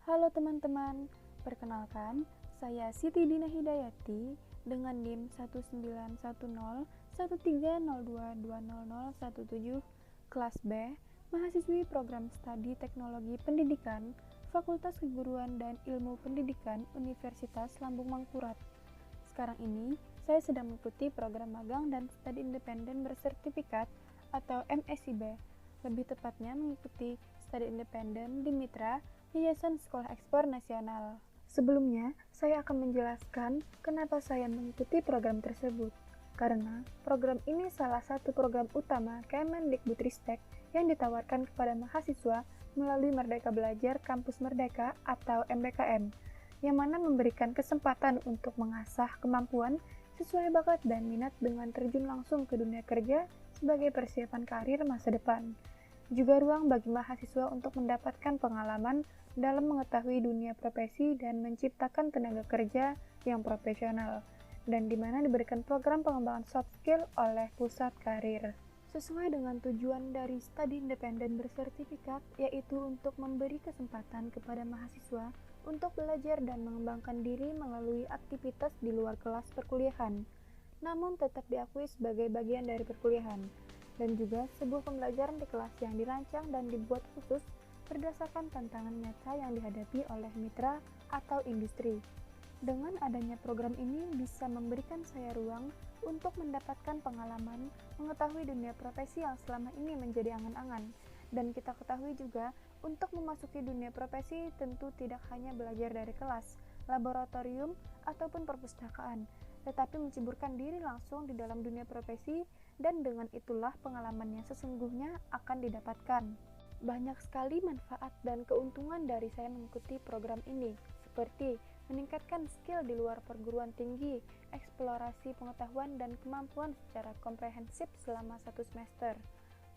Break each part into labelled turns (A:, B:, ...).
A: Halo teman-teman, perkenalkan saya Siti Dina Hidayati dengan NIM 19101302200017 kelas B, mahasiswi program studi Teknologi Pendidikan, Fakultas Keguruan dan Ilmu Pendidikan Universitas Lambung Mangkurat. Sekarang ini, saya sedang mengikuti program magang dan studi independen bersertifikat atau MSIB, lebih tepatnya mengikuti studi independen di Mitra Yayasan Sekolah Ekspor Nasional. Sebelumnya, saya akan menjelaskan kenapa saya mengikuti program tersebut. Karena program ini salah satu program utama Kemendikbudristek yang ditawarkan kepada mahasiswa melalui Merdeka Belajar Kampus Merdeka atau MBKM, yang mana memberikan kesempatan untuk mengasah kemampuan sesuai bakat dan minat dengan terjun langsung ke dunia kerja sebagai persiapan karir masa depan. Juga ruang bagi mahasiswa untuk mendapatkan pengalaman dalam mengetahui dunia profesi dan menciptakan tenaga kerja yang profesional, dan di mana diberikan program pengembangan soft skill oleh pusat karir. Sesuai dengan tujuan dari studi independen bersertifikat, yaitu untuk memberi kesempatan kepada mahasiswa untuk belajar dan mengembangkan diri melalui aktivitas di luar kelas perkuliahan, namun tetap diakui sebagai bagian dari perkuliahan, dan juga sebuah pembelajaran di kelas yang dirancang dan dibuat khusus berdasarkan tantangan nyata yang dihadapi oleh mitra atau industri. Dengan adanya program ini bisa memberikan saya ruang untuk mendapatkan pengalaman, mengetahui dunia profesi yang selama ini menjadi angan-angan. Dan kita ketahui juga, untuk memasuki dunia profesi tentu tidak hanya belajar dari kelas, laboratorium, ataupun perpustakaan, tetapi menciburkan diri langsung di dalam dunia profesi, dan dengan itulah pengalaman yang sesungguhnya akan didapatkan. Banyak sekali manfaat dan keuntungan dari saya mengikuti program ini, seperti meningkatkan skill di luar perguruan tinggi, eksplorasi pengetahuan dan kemampuan secara komprehensif selama 1 semester,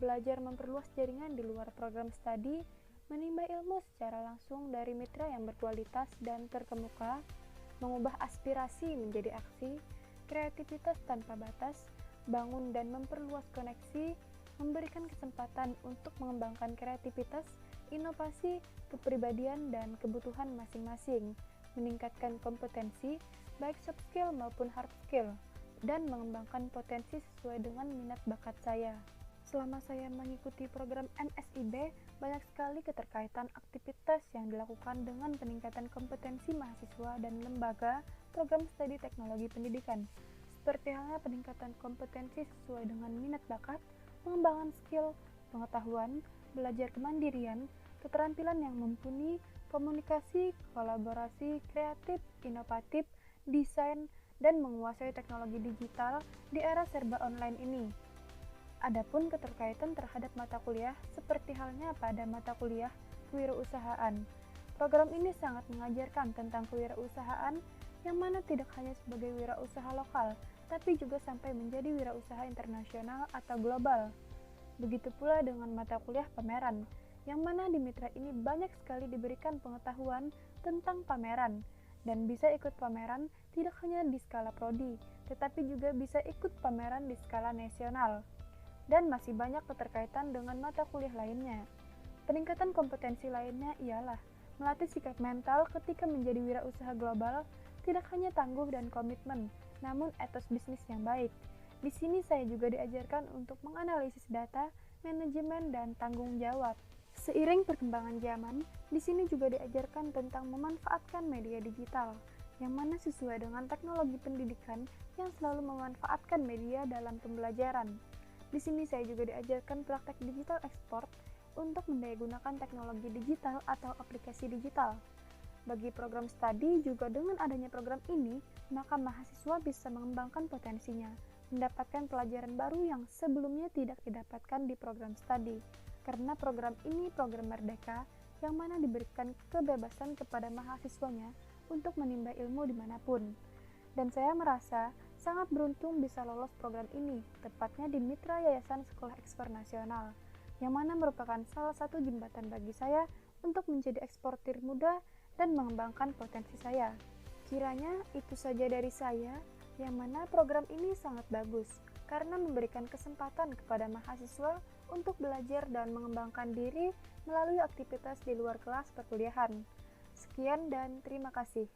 A: belajar memperluas jaringan di luar program studi, menimba ilmu secara langsung dari mitra yang berkualitas dan terkemuka, mengubah aspirasi menjadi aksi, kreativitas tanpa batas, bangun dan memperluas koneksi, memberikan kesempatan untuk mengembangkan kreativitas, inovasi, kepribadian, dan kebutuhan masing-masing, meningkatkan kompetensi, baik soft skill maupun hard skill, dan mengembangkan potensi sesuai dengan minat bakat saya. Selama saya mengikuti program MSIB, banyak sekali keterkaitan aktivitas yang dilakukan dengan peningkatan kompetensi mahasiswa dan lembaga program studi teknologi pendidikan, seperti halnya peningkatan kompetensi sesuai dengan minat bakat, pengembangan skill, pengetahuan, belajar kemandirian, keterampilan yang mumpuni, komunikasi, kolaborasi, kreatif, inovatif, desain, dan menguasai teknologi digital di era serba online ini. Adapun keterkaitan terhadap mata kuliah, seperti halnya pada mata kuliah kewirausahaan. Program ini sangat mengajarkan tentang kewirausahaan, yang mana tidak hanya sebagai wirausaha lokal, tapi juga sampai menjadi wirausaha internasional atau global. Begitu pula dengan mata kuliah pameran, yang mana di mitra ini banyak sekali diberikan pengetahuan tentang pameran, dan bisa ikut pameran tidak hanya di skala prodi, tetapi juga bisa ikut pameran di skala nasional. Dan masih banyak keterkaitan dengan mata kuliah lainnya. Peningkatan kompetensi lainnya ialah melatih sikap mental ketika menjadi wirausaha global, tidak hanya tangguh dan komitmen, namun etos bisnis yang baik. Di sini saya juga diajarkan untuk menganalisis data, manajemen, dan tanggung jawab. Seiring perkembangan zaman, di sini juga diajarkan tentang memanfaatkan media digital, yang mana sesuai dengan teknologi pendidikan yang selalu memanfaatkan media dalam pembelajaran. Di sini saya juga diajarkan praktek digital ekspor untuk mendayagunakan teknologi digital atau aplikasi digital. Bagi program studi juga dengan adanya program ini, maka mahasiswa bisa mengembangkan potensinya, mendapatkan pelajaran baru yang sebelumnya tidak didapatkan di program studi. Karena program ini program merdeka, yang mana diberikan kebebasan kepada mahasiswanya untuk menimba ilmu dimanapun. Dan saya merasa sangat beruntung bisa lolos program ini, tepatnya di Mitra Yayasan Sekolah Ekspor Nasional, yang mana merupakan salah satu jembatan bagi saya untuk menjadi eksportir muda dan mengembangkan potensi saya. Kiranya itu saja dari saya, yang mana program ini sangat bagus, karena memberikan kesempatan kepada mahasiswa untuk belajar dan mengembangkan diri melalui aktivitas di luar kelas perkuliahan. Sekian dan terima kasih.